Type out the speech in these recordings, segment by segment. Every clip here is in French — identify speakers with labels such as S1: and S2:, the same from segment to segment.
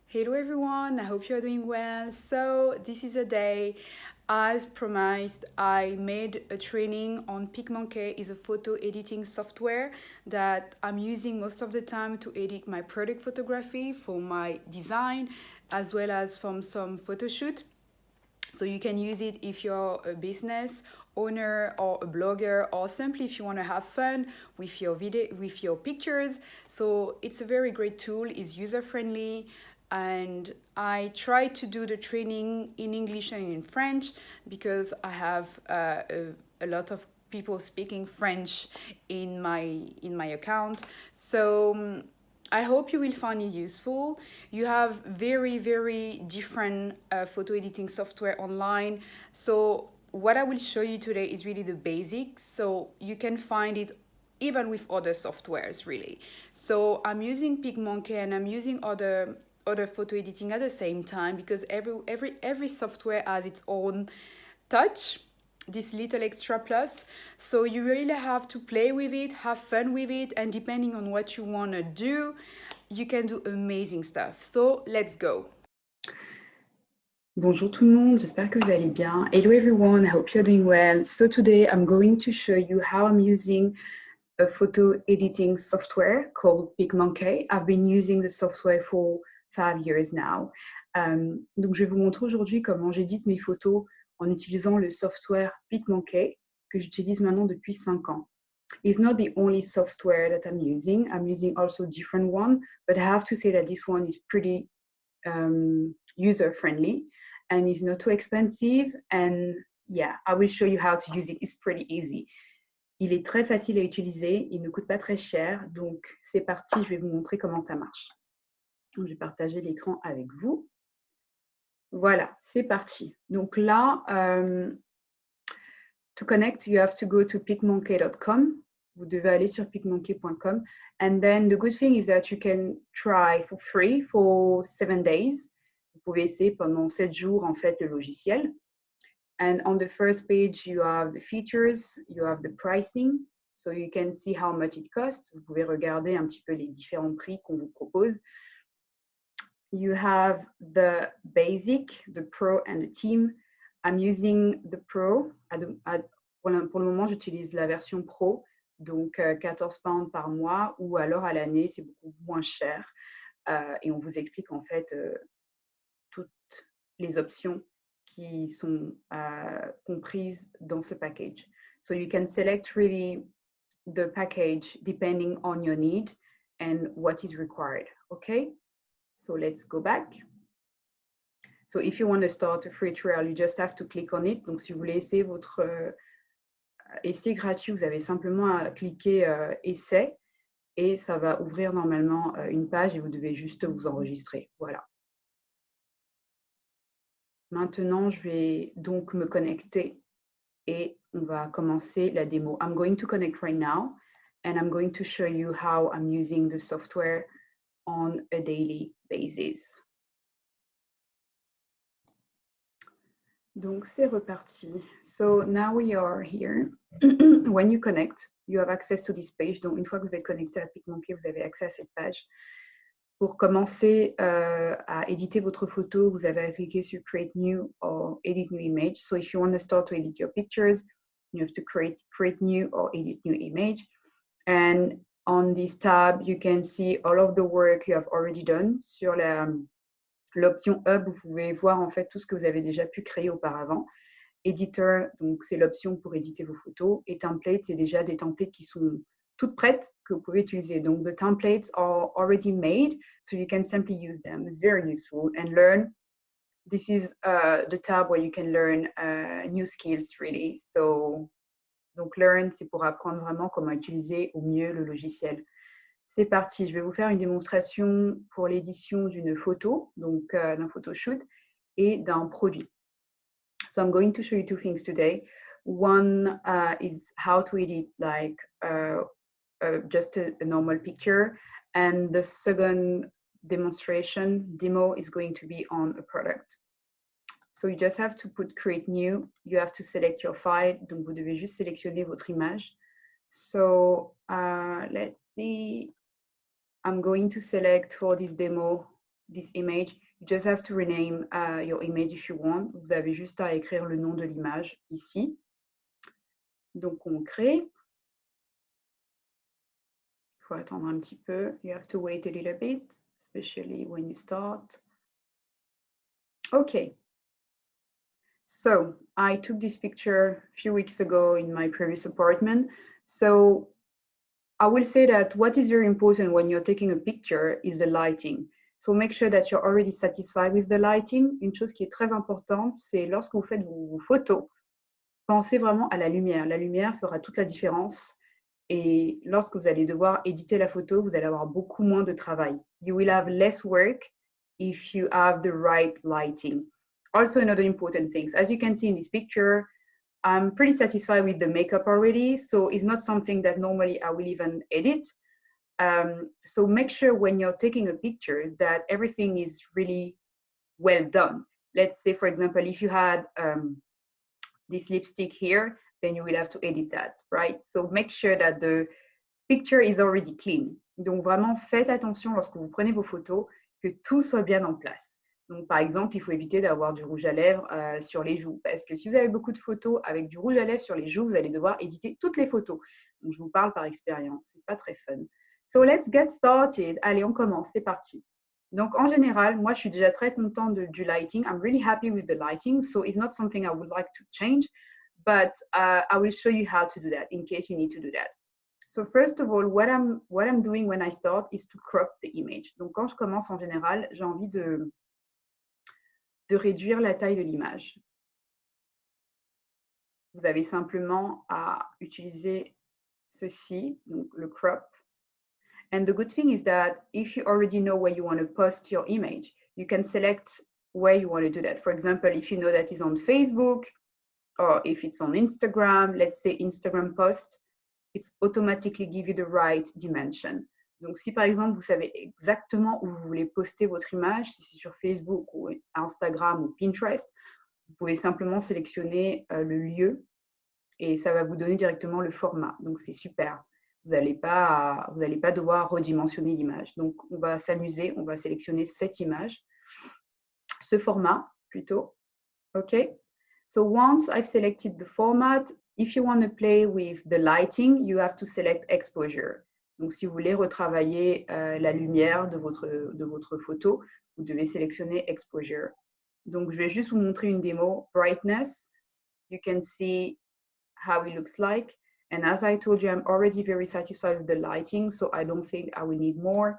S1: Hello everyone, I hope you are doing well. So, this is a day as promised. I made a training on PicMonkey is a photo editing software that I'm using most of the time to edit my product photography for my design as well as from some photo shoot. So you can use it if you're a business owner or a blogger or simply if you want to have fun with your video with your pictures. So it's a very great tool, it's user friendly, and I try to do the training in English and in French because I have a lot of people speaking French in my account. So I hope you will find it useful. You have very different photo editing software online. So what I will show you today is really the basics. So you can find it even with other softwares really. So I'm using PicMonkey and I'm using other photo editing at the same time because every software has its own touch, this little extra plus. So you really have to play with it, have fun with it, and depending on what you want to do, you can do amazing stuff. So let's go. Bonjour tout le monde, j'espère que vous allez bien. Hello everyone, I hope you're doing well. So today I'm going to show you how I'm using a photo editing software called PicMonkey. I've been using the software for 5 years now. Donc je vais vous montrer aujourd'hui comment j'édite mes photos en utilisant le software PicMonkey que j'utilise maintenant depuis 5 ans. It's not the only software that I'm using. I'm using also different one, but I have to say that this one is pretty user friendly and it's not too expensive. And yeah, I will show you how to use it. It's pretty easy. Il est très facile à utiliser, il ne coûte pas très cher, donc c'est parti, je vais vous montrer comment ça marche. Donc, je vais partager l'écran avec vous. Voilà, c'est parti. Donc là, to connect, you have to go to picmonkey.com. Vous devez aller sur picmonkey.com. And then the good thing is that you can try for free for 7 days. Vous pouvez essayer pendant 7 jours en fait le logiciel. And on the first page, you have the features, you have the pricing, so you can see how much it costs. Vous pouvez regarder un petit peu les différents prix qu'on vous propose. You have the basic, the pro and the team. I'm using the pro. Pour le moment, j'utilise la version pro, donc 14 pounds par mois, ou alors à l'année, c'est beaucoup moins cher. Et on vous explique en fait toutes les options qui sont comprises dans ce package. So you can select really the package depending on your need and what is required. Okay, so let's go back. So if you want to start a free trial, you just have to click on it. Donc si vous voulez essayer votre essai gratuit, vous avez simplement à cliquer essai et ça va ouvrir normalement une page et vous devez juste vous enregistrer. Voilà. Maintenant, je vais donc me connecter et on va commencer la démo. I'm going to connect right now and I'm going to show you how I'm using the software on a daily basis. Donc, c'est reparti. So now we are here. When you connect, you have access to this page. Donc, une fois que vous êtes connecté à PicMonkey, vous avez accès à cette page. Pour commencer à éditer votre photo, vous avez à cliquer sur Create New or Edit New Image. So if you want to start to edit your pictures, you have to create New or Edit New Image. And on this tab, you can see all of the work you have already done. Sur l'option Hub, vous pouvez voir en fait tout ce que vous avez déjà pu créer auparavant. Editor, donc c'est l'option pour éditer vos photos. Et Template, c'est déjà des templates qui sont toutes prêtes que vous pouvez utiliser. Donc, the templates are already made, so you can simply use them. It's very useful. And learn, this is the tab where you can learn new skills, really. So, donc, learn, c'est pour apprendre vraiment comment utiliser au mieux le logiciel. C'est parti, je vais vous faire une démonstration pour l'édition d'une photo, donc d'un photoshoot et d'un produit. So I'm going to show you two things today. One is how to edit like just a normal picture. And the second demo is going to be on a product. So you just have to put create new. You have to select your file. Donc vous devez juste sélectionner votre image. So let's see. I'm going to select for this demo this image. You just have to rename your image if you want. Vous avez juste à écrire le nom de l'image ici. Donc, on crée. Il faut attendre un petit peu. You have to wait a little bit, especially when you start. Okay. So I took this picture a few weeks ago in my previous apartment. So I will say that what is very important when you're taking a picture is the lighting. So make sure that you're already satisfied with the lighting. Une chose qui est très importante, c'est lorsque vous faites vos photos, pensez vraiment à la lumière. La lumière fera toute la différence. Et lorsque vous allez devoir éditer la photo, vous allez avoir beaucoup moins de travail. You will have less work if you have the right lighting. Also, another important thing, as you can see in this picture, I'm pretty satisfied with the makeup already, so it's not something that normally I will even edit. So make sure when you're taking a picture that everything is really well done. Let's say, for example, if you had this lipstick here, then you will have to edit that, right? So make sure that the picture is already clean. Donc vraiment, faites attention lorsque vous prenez vos photos que tout soit bien en place. Donc par exemple, il faut éviter d'avoir du rouge à lèvres sur les joues parce que si vous avez beaucoup de photos avec du rouge à lèvres sur les joues, vous allez devoir éditer toutes les photos. Donc je vous parle par expérience, c'est pas très fun. So let's get started. Allez, on commence, c'est parti. Donc en général, moi je suis déjà très contente du lighting. I'm really happy with the lighting, so it's not something I would like to change, but I will show you how to do that in case you need to do that. So first of all, what I'm doing when I start is to crop the image. Donc quand je commence en général, j'ai envie de réduire la taille de l'image. Vous avez simplement à utiliser ceci, donc le crop. And the good thing is that if you already know where you want to post your image, you can select where you want to do that. For example, if you know that it's on Facebook or if it's on Instagram, let's say Instagram post, it's automatically give you the right dimension. Donc, si par exemple, vous savez exactement où vous voulez poster votre image, si c'est sur Facebook ou Instagram ou Pinterest, vous pouvez simplement sélectionner le lieu et ça va vous donner directement le format. Donc, c'est super. Vous n'allez pas devoir redimensionner l'image. Donc, on va s'amuser, on va sélectionner cette image, ce format plutôt. OK? So once I've selected the format, if you want to play with the lighting, you have to select exposure. Donc, si vous voulez retravailler la lumière de votre photo, vous devez sélectionner exposure. Donc, je vais juste vous montrer une démo. Brightness, you can see how it looks like. And as I told you, I'm already very satisfied with the lighting, so I don't think I will need more.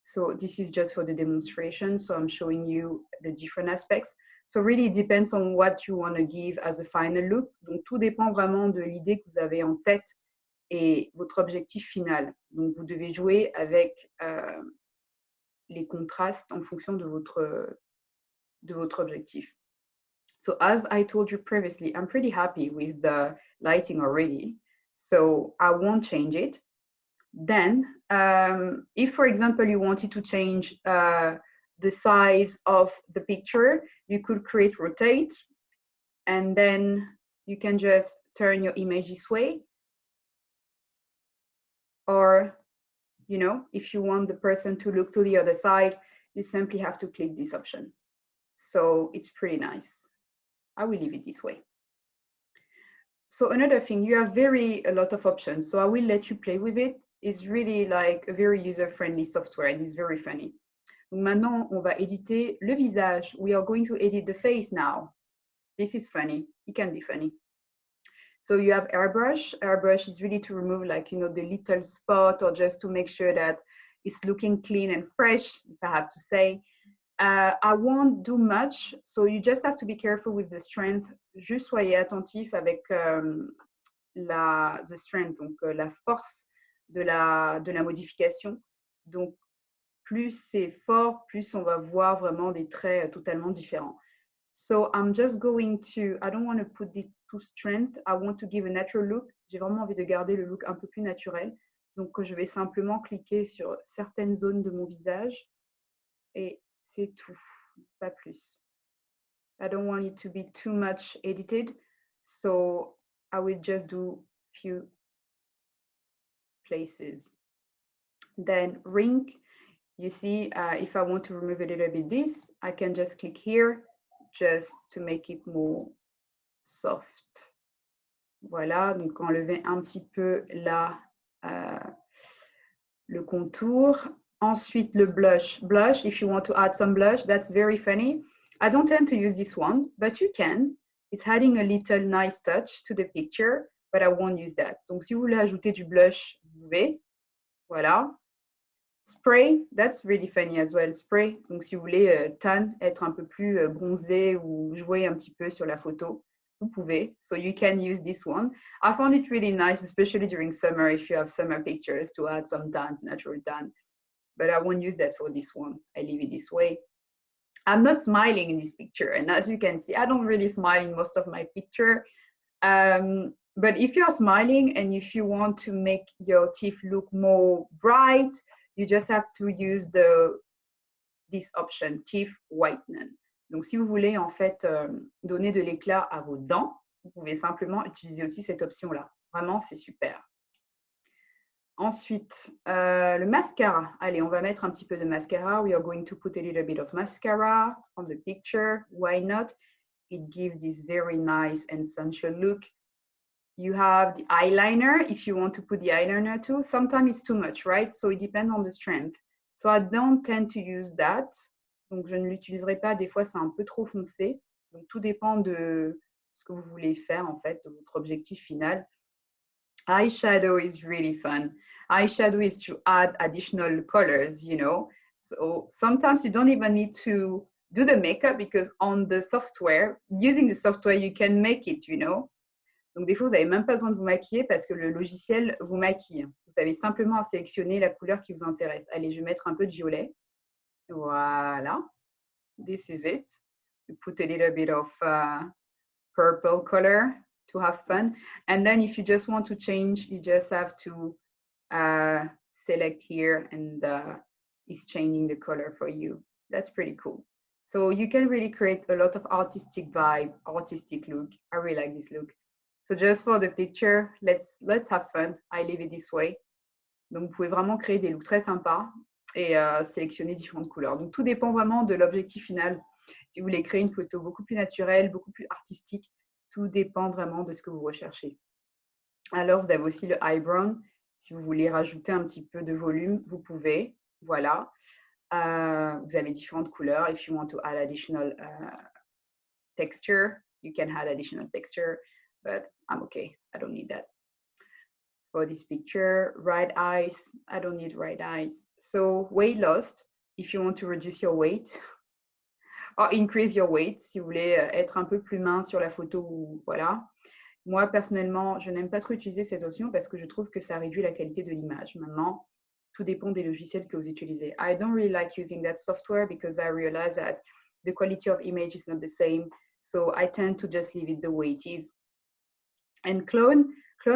S1: So this is just for the demonstration. So I'm showing you the different aspects. So really it depends on what you want to give as a final look. Donc tout dépend vraiment de l'idée que vous avez en tête et votre objectif final. Donc vous devez jouer avec les contrastes en fonction de votre objectif. So as I told you previously, I'm pretty happy with the lighting already. So I won't change it. Then, if, for example, you wanted to change the size of the picture, you could create rotate, and then you can just turn your image this way. Or, you know, if you want the person to look to the other side, you simply have to click this option. So it's pretty nice. I will leave it this way. So another thing, you have a lot of options. So I will let you play with it. It's really like a very user-friendly software and it's very funny. Donc maintenant, on va éditer le visage. We are going to edit the face now. This is funny. It can be funny. So you have airbrush. Airbrush is really to remove like, you know, the little spot or just to make sure that it's looking clean and fresh, if I have to say. I won't do much, so you just have to be careful with the strength. Juste soyez attentif avec the strength, donc la force de la modification. Donc, plus c'est fort, plus on va voir vraiment des traits totalement différents. So I'm just going to, I don't want to put it to strength, I want to give a natural look. J'ai vraiment envie de garder le look un peu plus naturel. Donc, je vais simplement cliquer sur certaines zones de mon visage et c'est tout, pas plus. I don't want it to be too much edited, so I will just do few places. Then ring, You see, if I want to remove a little bit this, I can just click here just to make it more soft. Voilà, donc enlever un petit peu là le contour. Ensuite, le blush. Blush, if you want to add some blush, that's very funny. I don't tend to use this one, but you can. It's adding a little nice touch to the picture, but I won't use that. Donc, si vous voulez ajouter du blush, vous pouvez. Voilà. Spray, that's really funny as well. Spray, donc si vous voulez tan, être un peu plus bronzé ou jouer un petit peu sur la photo, vous pouvez. So you can use this one. I found it really nice, especially during summer, if you have summer pictures, to add some tans, natural tan. But I won't use that for this one. I leave it this way. I'm not smiling in this picture. And as you can see, I don't really smile in most of my picture. But if you're smiling and if you want to make your teeth look more bright, you just have to use this option, teeth whiten. Donc, si vous voulez en fait donner de l'éclat à vos dents, vous pouvez simplement utiliser aussi cette option-là. Vraiment, c'est super. Ensuite, le mascara. Allez, on va mettre un petit peu de mascara. We are going to put a little bit of mascara on the picture. Why not? It gives this very nice and sensual look. You have the eyeliner, if you want to put the eyeliner too. Sometimes it's too much, right? So it depends on the strength. So I don't tend to use that. Donc, je ne l'utiliserai pas. Des fois, c'est un peu trop foncé. Donc, tout dépend de ce que vous voulez faire, en fait, de votre objectif final. Eyeshadow is really fun. Eyeshadow is to add additional colors, you know. So sometimes you don't even need to do the makeup because on the software, using the software, you can make it, you know. Donc, des fois, vous n'avez même pas besoin de vous maquiller parce que le logiciel vous maquille. Vous avez simplement à sélectionner la couleur qui vous intéresse. Allez, je vais mettre un peu de violet. Voilà. This is it. You put a little bit of purple color to have fun. And then if you just want to change, you just have to select here and it's changing the color for you. That's pretty cool. So you can really create a lot of artistic vibe, artistic look. I really like this look. So just for the picture, let's have fun. I leave it this way. Donc, vous pouvez vraiment créer des looks très sympas et sélectionner différentes couleurs. Donc, tout dépend vraiment de l'objectif final. Si vous voulez créer une photo beaucoup plus naturelle, beaucoup plus artistique, tout dépend vraiment de ce que vous recherchez. Alors, vous avez aussi le eyebrow. Si vous voulez rajouter un petit peu de volume, vous pouvez. Voilà. Vous avez différentes couleurs. If you want to add additional texture, you can add additional texture. But I'm okay. I don't need that. For this picture, red eyes, I don't need red eyes. So weight loss, if you want to reduce your weight or increase your weight, si vous voulez être un peu plus mince sur la photo, ou voilà. Moi, personnellement, je n'aime pas trop utiliser cette option parce que je trouve que ça réduit la qualité de l'image. Maintenant, tout dépend des logiciels que vous utilisez. I don't really like using that software because I realize that the quality of image is not the same. So I tend to just leave it the way it is. And clone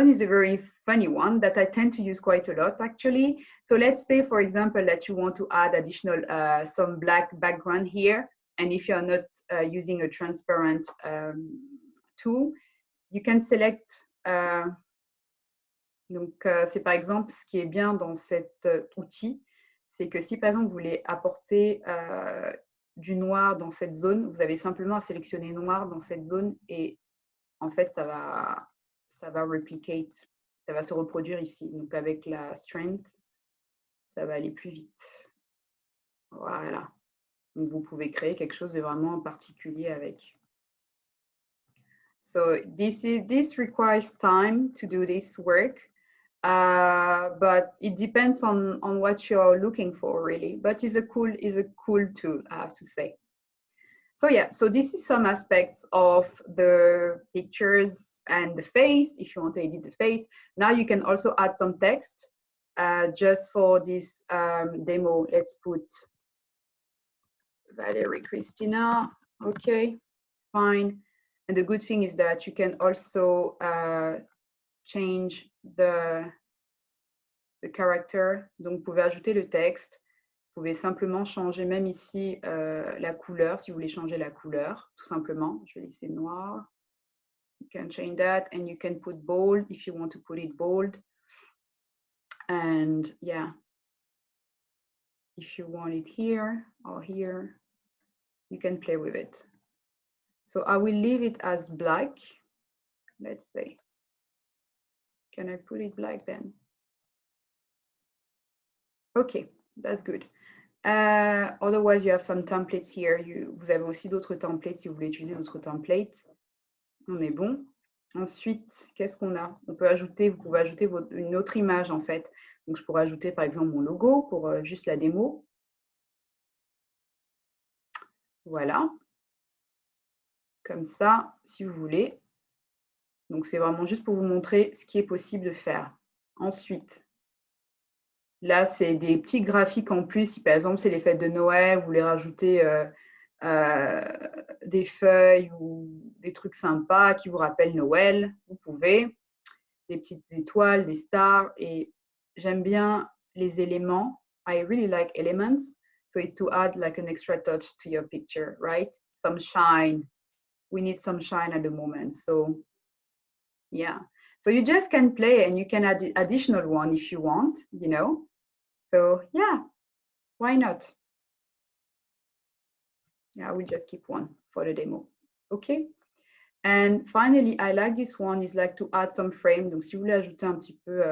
S1: is a very funny one that I tend to use quite a lot, actually. So let's say, for example, that you want to add additional some black background here. And if you're not using a transparent tool, you can select. Donc, c'est par exemple, ce qui est bien dans cet outil, c'est que si, par exemple, vous voulez apporter du noir dans cette zone, vous avez simplement à sélectionner noir dans cette zone et en fait, ça va replicate, ça va se reproduire ici. Donc, avec la strength, ça va aller plus vite. Voilà. Donc, vous pouvez créer quelque chose de vraiment particulier avec. So, this requires time to do this work, but it depends on what you're looking for, really. But it's a cool tool, I have to say. So yeah, so this is some aspects of the pictures and the face, if you want to edit the face. Now you can also add some text. Just for this demo, let's put Valerie Christina. Okay, fine. And the good thing is that you can also change the character. Donc, vous pouvez ajouter le texte. Vous pouvez simplement changer même ici la couleur, si vous voulez changer la couleur, tout simplement. Je vais laisser noir. You can change that and you can put bold if you want to put it bold. And yeah. if you want it here or here, you can play with it. So I will leave it as black. Let's say, can I put it black then? Okay, that's good. Otherwise, you have some templates here. Vous avez aussi d'autres templates si vous voulez utiliser d'autres templates. On est bon. Ensuite, qu'est-ce qu'on a? On peut ajouter, vous pouvez ajouter une autre image en fait. Donc, je pourrais ajouter par exemple mon logo pour juste la démo. Voilà. Comme ça, si vous voulez. Donc, c'est vraiment juste pour vous montrer ce qui est possible de faire. Ensuite, là, c'est des petits graphiques en plus. Si par exemple, c'est les fêtes de Noël, vous voulez rajouter des feuilles ou des trucs sympas qui vous rappellent Noël, vous pouvez. Des petites étoiles, des stars. Et j'aime bien les éléments. I really like elements. So it's to add like an extra touch to your picture, right? Some shine. We need some shine at the moment. So yeah. So you just can play and you can add additional one if you want, you know. So yeah, why not? Yeah, I will just keep one for the demo. Okay. And finally, I like this one, is like to add some frame. Donc, si vous voulez ajouter un petit peu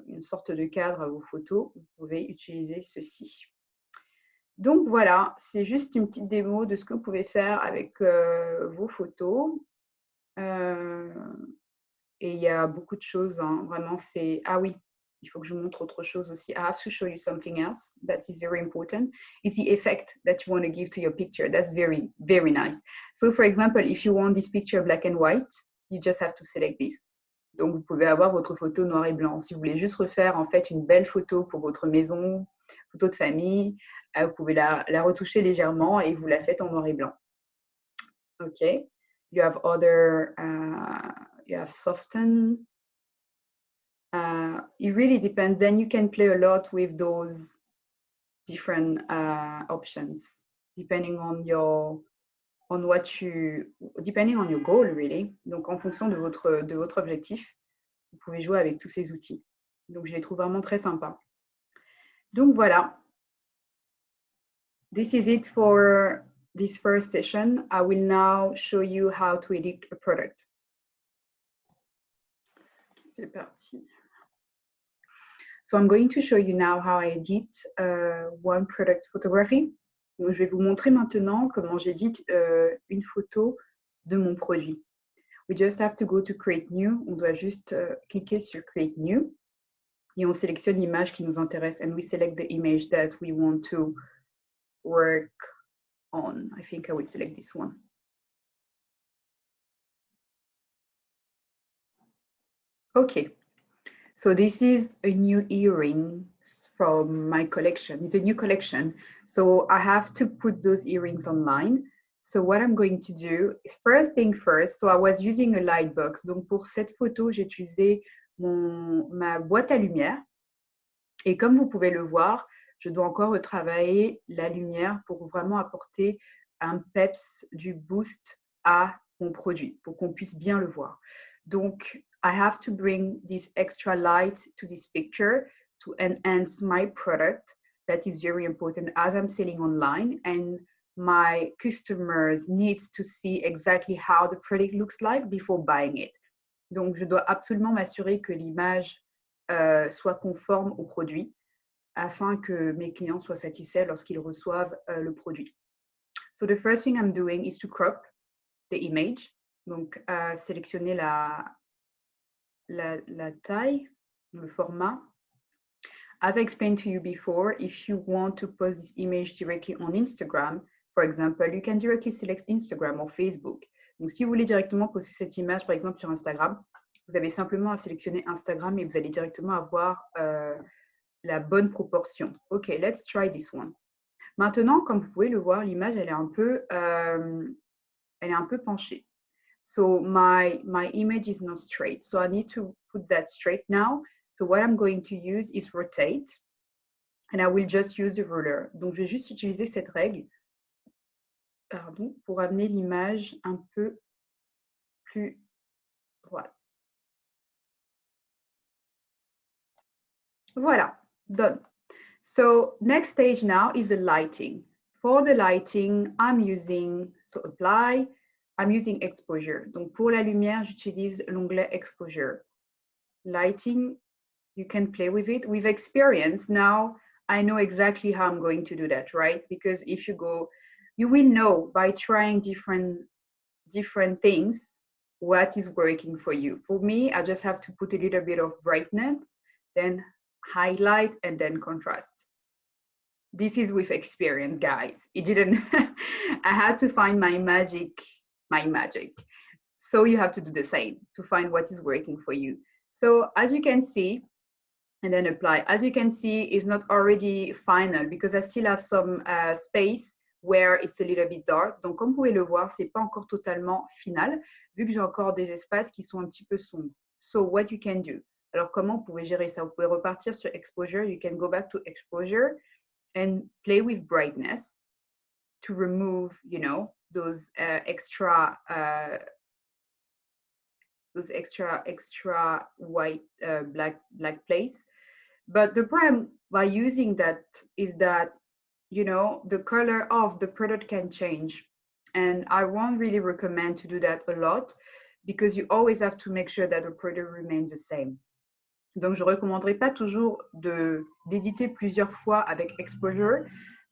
S1: une sorte de cadre à vos photos, vous pouvez utiliser ceci. Donc, voilà, c'est juste une petite démo de ce que vous pouvez faire avec vos photos. Et il y a beaucoup de choses, hein. Vraiment, c'est... Ah oui, il faut que je vous montre autre chose aussi. I have to show you something else that is very important. It's the effect that you want to give to your picture. That's very, very nice. So, for example, if you want this picture black and white, you just have to select this. Donc, vous pouvez avoir votre photo noir et blanc. Si vous voulez juste refaire, en fait, une belle photo pour votre maison, photo de famille, vous pouvez la retoucher légèrement et vous la faites en noir et blanc. OK. You have other... you have soften. It really depends. Then you can play a lot with those different options, depending on your depending on your goal, really. Donc, en fonction de votre objectif, vous pouvez jouer avec tous ces outils. Donc, je les trouve vraiment très sympas. Donc, voilà. This is it for this first session. I will now show you how to edit a product. C'est parti. So I'm going to show you now how I edit one product photography. Donc, je vais vous montrer maintenant comment j'édite une photo de mon produit. We just have to go to Create New. On doit juste cliquer sur Create New et on sélectionne l'image qui nous intéresse and we select the image that we want to work on. I think I will select this one. Okay. So this is a new earring from my collection. It's a new collection. So I have to put those earrings online. So what I'm going to do, first thing first, so I was using a light box. Donc pour cette photo, j'ai utilisé ma boîte à lumière. Et comme vous pouvez le voir, je dois encore retravailler la lumière pour vraiment apporter un peps, du boost à mon produit, pour qu'on puisse bien le voir. Donc, I have to bring this extra light to this picture to enhance my product. That is very important as I'm selling online and my customers need to see exactly how the product looks like before buying it. Donc, je dois absolument m'assurer que l'image soit conforme au produit afin que mes clients soient satisfaits lorsqu'ils reçoivent le produit. So the first thing I'm doing is to crop the image. Donc, sélectionner la taille, le format. As I explained to you before, if you want to post this image directly on Instagram, for example, you can directly select Instagram or Facebook. Donc, si vous voulez directement poster cette image, par exemple, sur Instagram, vous avez simplement à sélectionner Instagram et vous allez directement avoir la bonne proportion. OK, let's try this one. Maintenant, comme vous pouvez le voir, l'image, elle est un peu penchée. So my image is not straight. So I need to put that straight now. So what I'm going to use is rotate. And I will just use the ruler. Donc, je vais juste utiliser cette règle pour amener l'image un peu plus droite. Voilà, done. So next stage now is the lighting. For the lighting, I'm using, so apply, I'm using exposure. Donc pour la lumière, j'utilise l'onglet exposure. Lighting, you can play with it. With experience, now I know exactly how I'm going to do that, right? Because if you go, you will know by trying different things what is working for you. For me, I just have to put a little bit of brightness, then highlight, and then contrast. This is with experience, guys. It didn't, I had to find my magic. So you have to do the same to find what is working for you. So as you can see, and then apply. As you can see, it's not already final because I still have some space where it's a little bit dark. Donc, comme vous pouvez le voir, c'est pas encore totalement final, vu que j'ai encore des espaces qui sont un petit peu sombres. So, what you can do? Alors, comment vous pouvez gérer ça? Vous pouvez repartir sur Exposure. You can go back to Exposure and play with brightness to remove, you know, those extra white, black place. But the problem by using that is that, you know, the color of the product can change. And I won't really recommend to do that a lot because you always have to make sure that the product remains the same. Donc, je ne recommanderais pas toujours d'éditer plusieurs fois avec Exposure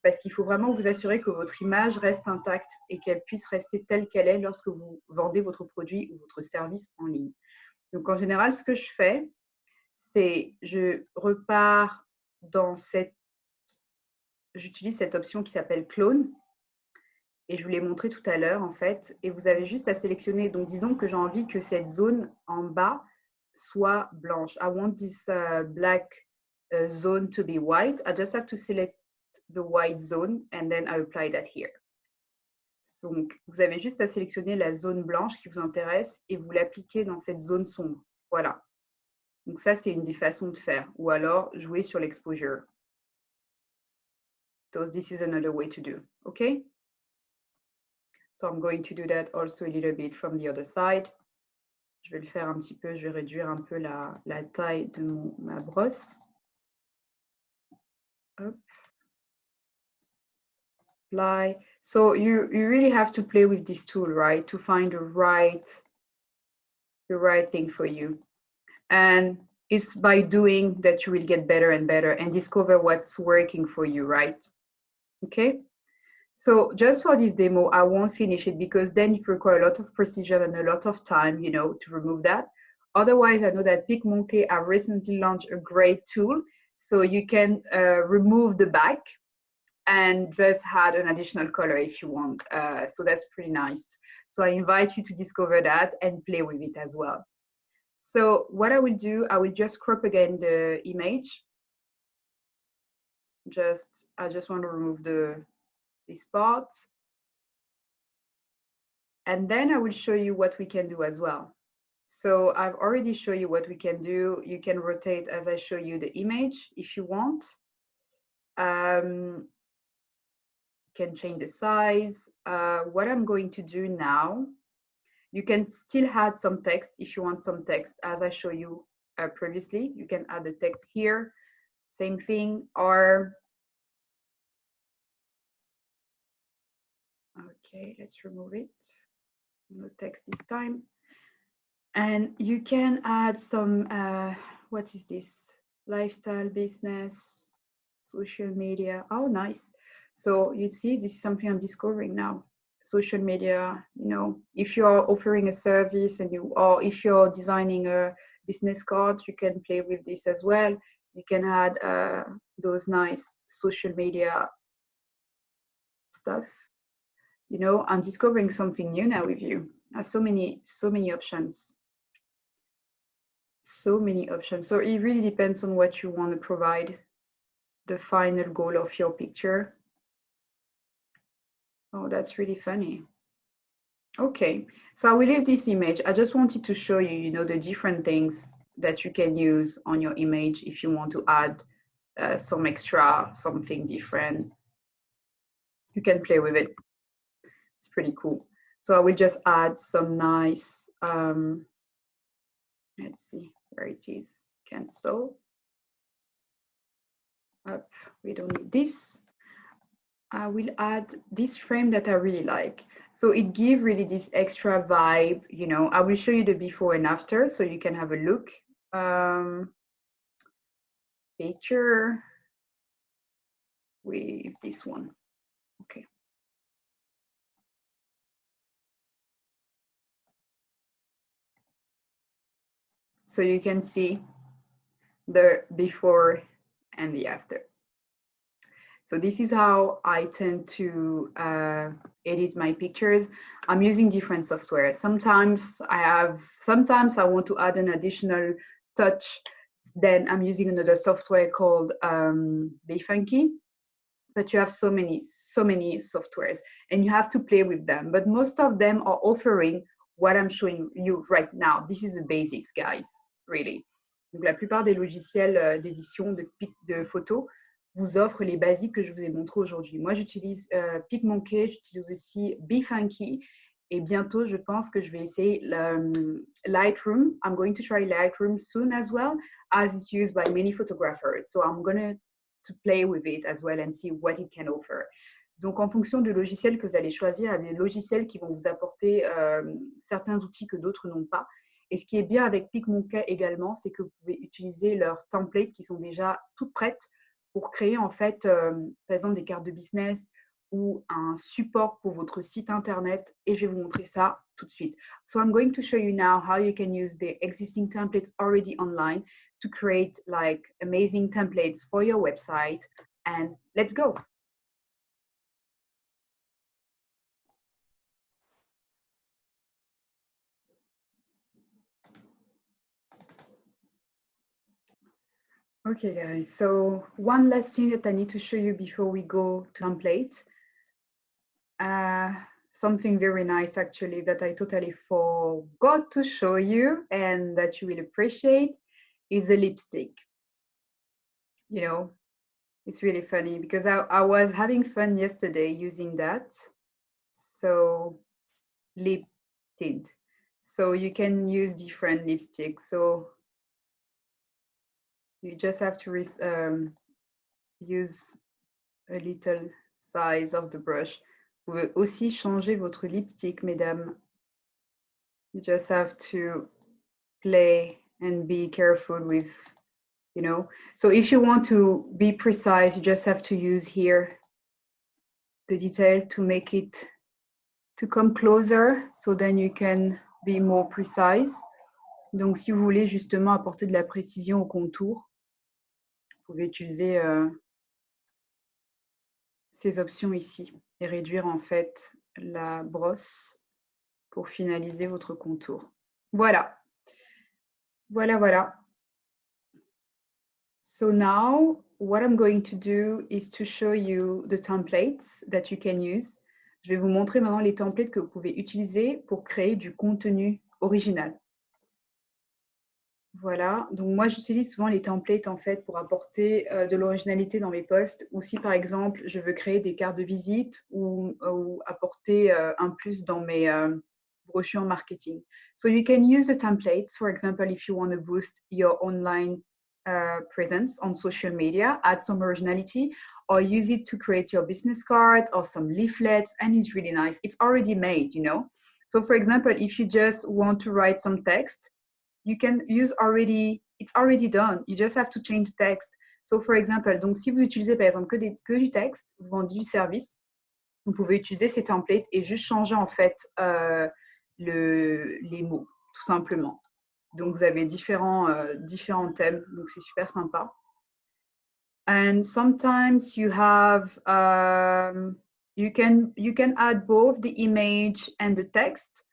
S1: parce qu'il faut vraiment vous assurer que votre image reste intacte et qu'elle puisse rester telle qu'elle est lorsque vous vendez votre produit ou votre service en ligne. Donc, en général, ce que je fais, c'est je repars dans j'utilise cette option qui s'appelle Clone et je vous l'ai montré tout à l'heure en fait, et vous avez juste à sélectionner, donc disons que j'ai envie que cette zone en bas soit blanche. I want this black zone to be white. I just have to select the white zone and then I apply that here. Donc, vous avez juste à sélectionner la zone blanche qui vous intéresse et vous l'appliquez dans cette zone sombre. Voilà. Donc ça, c'est une des façons de faire. Ou alors, jouer sur l'exposure. So this is another way to do. Okay? So I'm going to do that also a little bit from the other side. Je vais le faire un petit peu, je vais réduire un peu la taille de ma brosse. Hop. Apply. So you really have to play with this tool, right? To find the right thing for you. And it's by doing that you will get better and better and discover what's working for you, right? Okay. So just for this demo, I won't finish it because then it requires a lot of precision and a lot of time, you know, to remove that. Otherwise, I know that PicMonkey have recently launched a great tool. So you can remove the back and just add an additional color if you want. So that's pretty nice. So I invite you to discover that and play with it as well. So what I will do, I will just crop again the image. I just want to remove this part. And then I will show you what we can do as well. So I've already shown you what we can do. You can rotate as I show you the image if you want. You can change the size. What I'm going to do now, you can still add some text if you want some text as I showed you previously. You can add the text here, same thing, or okay, let's remove it. No text this time. And you can add some, what is this? Lifestyle, business, social media. Oh, nice. So you see, this is something I'm discovering now. Social media, you know, if you're offering a service or if you're designing a business card, you can play with this as well. You can add those nice social media stuff. You know, I'm discovering something new now with you. So many options. So many options. So it really depends on what you want to provide, the final goal of your picture. Oh, that's really funny. Okay, so I will leave this image. I just wanted to show you, you know, the different things that you can use on your image if you want to add some extra, something different. You can play with it. It's pretty cool. So I will just add some nice, let's see where it is, cancel. Up, we don't need this. I will add this frame that I really like. So it gives really this extra vibe, you know. I will show you the before and after so you can have a look. Picture with this one. Okay. So you can see the before and the after. So this is how I tend to edit my pictures. I'm using different software. Sometimes I want to add an additional touch. Then I'm using another software called PicMonkey. But you have so many softwares and you have to play with them. But most of them are offering what I'm showing you right now. This is the basics, guys, really. Donc, la plupart des logiciels d'édition de photos vous offrent les basiques que je vous ai montrés aujourd'hui. Moi, j'utilise PicMonkey, j'utilise aussi PicMonkey et bientôt, je pense que je vais essayer Lightroom. I'm going to try Lightroom soon as well, as it's used by many photographers. So I'm going to play with it as well and see what it can offer. Donc, en fonction du logiciel que vous allez choisir, il y a des logiciels qui vont vous apporter certains outils que d'autres n'ont pas. Et ce qui est bien avec PicMonkey également, c'est que vous pouvez utiliser leurs templates qui sont déjà toutes prêtes pour créer en fait, par exemple, des cartes de business ou un support pour votre site internet. Et je vais vous montrer ça tout de suite. So I'm going to show you now how you can use the existing templates already online to create like amazing templates for your website. And let's go. Okay, guys, so one last thing that I need to show you before we go to template. Something very nice, actually, that I totally forgot to show you and that you will appreciate is the lipstick. You know, it's really funny because I was having fun yesterday using that. So lip tint. So you can use different lipsticks. So you just have to use a little size of the brush. Vous pouvez aussi changer votre lipstick, mesdames. You just have to play and be careful with, you know. So if you want to be precise, you just have to use here the detail to make it to come closer, so then you can be more precise. Donc si vous voulez justement apporter de la précision au contour, vous pouvez utiliser ces options ici et réduire en fait la brosse pour finaliser votre contour. Voilà. Voilà, voilà. So now what I'm going to do is to show you the templates that you can use. Je vais vous montrer maintenant les templates que vous pouvez utiliser pour créer du contenu original. Voilà, donc moi j'utilise souvent les templates en fait pour apporter de l'originalité dans mes posts, ou si par exemple je veux créer des cartes de visite ou apporter un plus dans mes brochures marketing. So you can use the templates, for example, if you want to boost your online presence on social media, add some originality, or use it to create your business card or some leaflets, and it's really nice. It's already made, you know. So for example, if you just want to write some text, you can use it's already done. You just have to change the text. So for example, donc si vous utilisez par exemple que du texte, vous vendez du service, vous pouvez utiliser ces templates et juste changer en fait les mots, tout simplement. Donc vous avez différents thèmes, donc c'est super sympa. And sometimes you have you can add both the image and the text.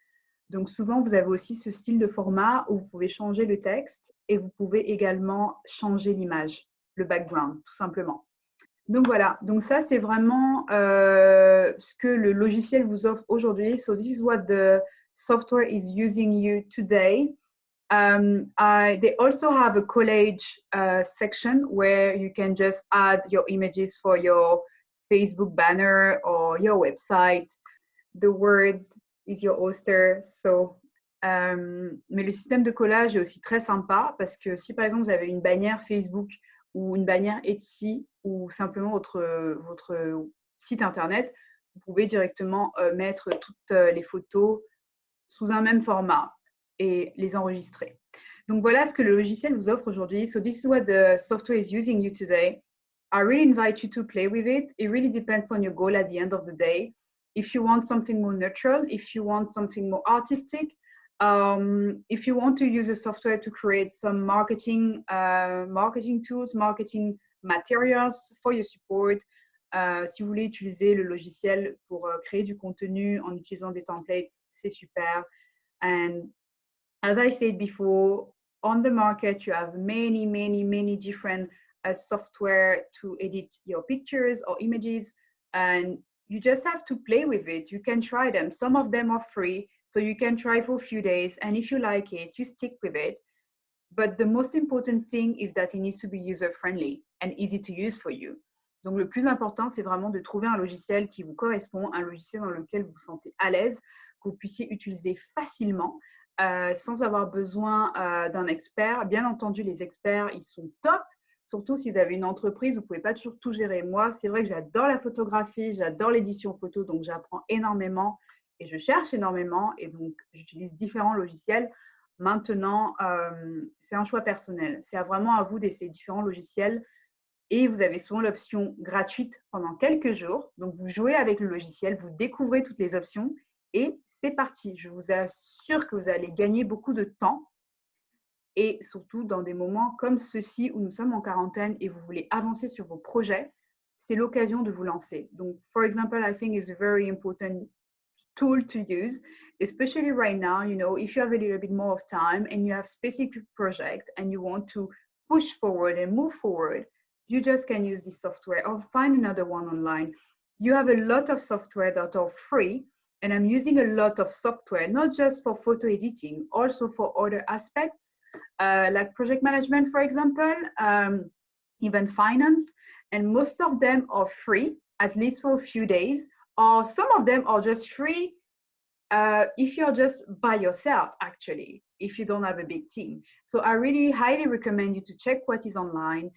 S1: Donc souvent, vous avez aussi ce style de format où vous pouvez changer le texte et vous pouvez également changer l'image, le background, tout simplement. Donc voilà, donc ça c'est vraiment ce que le logiciel vous offre aujourd'hui. So this is what the software is using you today. They also have a collage section where you can just add your images for your Facebook banner or your website. The word is your hoster. So, mais le système de collage est aussi très sympa parce que si par exemple vous avez une bannière Facebook ou une bannière Etsy ou simplement votre site internet, vous pouvez directement mettre toutes les photos sous un même format et les enregistrer. Donc voilà ce que le logiciel vous offre aujourd'hui. So this is what the software is using you today. I really invite you to play with it. It really depends on your goal at the end of the day. If you want something more natural, if you want something more artistic, if you want to use the software to create some marketing tools, marketing materials for your support, si vous voulez utiliser le logiciel pour créer du contenu en utilisant des templates, c'est super. And as I said before, on the market, you have many different software to edit your pictures or images, and you just have to play with it. You can try them. Some of them are free, so you can try for a few days, and if you like it, you stick with it. But the most important thing is that it needs to be user-friendly and easy to use for you. Donc, le plus important, c'est vraiment de trouver un logiciel qui vous correspond, un logiciel dans lequel vous vous sentez à l'aise, que vous puissiez utiliser facilement, sans avoir besoin d'un expert. Bien entendu, les experts, ils sont top, surtout si vous avez une entreprise, vous ne pouvez pas toujours tout gérer. Moi, c'est vrai que j'adore la photographie, j'adore l'édition photo, donc j'apprends énormément et je cherche énormément, et donc j'utilise différents logiciels. Maintenant, c'est un choix personnel. C'est vraiment à vous d'essayer différents logiciels. Et vous avez souvent l'option gratuite pendant quelques jours. Donc, vous jouez avec le logiciel, vous découvrez toutes les options et c'est parti. Je vous assure que vous allez gagner beaucoup de temps et surtout dans des moments comme ceux-ci où nous sommes en quarantaine et vous voulez avancer sur vos projets, c'est l'occasion de vous lancer. Donc, for example, I think it's a very important tool to use, especially right now, you know, if you have a little bit more of time and you have specific project and you want to push forward and move forward, you just can use this software or find another one online. You have a lot of software that are free, and I'm using a lot of software, not just for photo editing, also for other aspects, like project management, for example, even finance, and most of them are free, at least for a few days, or some of them are just free if you're just by yourself, actually, if you don't have a big team. So I really highly recommend you to check what is online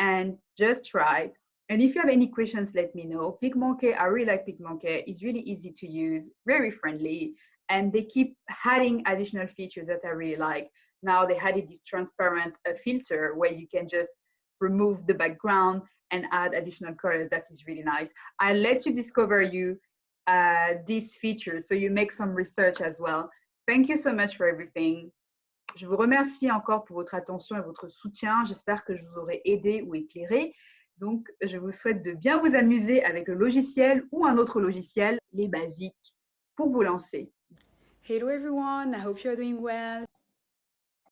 S1: and just try. And if you have any questions, let me know. PicMonkey, I really like PicMonkey. It's really easy to use, very friendly, and they keep adding additional features that I really like. Now they added this transparent filter where you can just remove the background and add additional colors. That is really nice. I'll let you discover these features, so you make some research as well. Thank you so much for everything. Je vous remercie encore pour votre attention et votre soutien. J'espère que je vous aurai aidé ou éclairé. Donc, je vous souhaite de bien vous amuser avec le logiciel ou un autre logiciel, les basiques, pour vous lancer. Hello everyone, I hope you are doing well.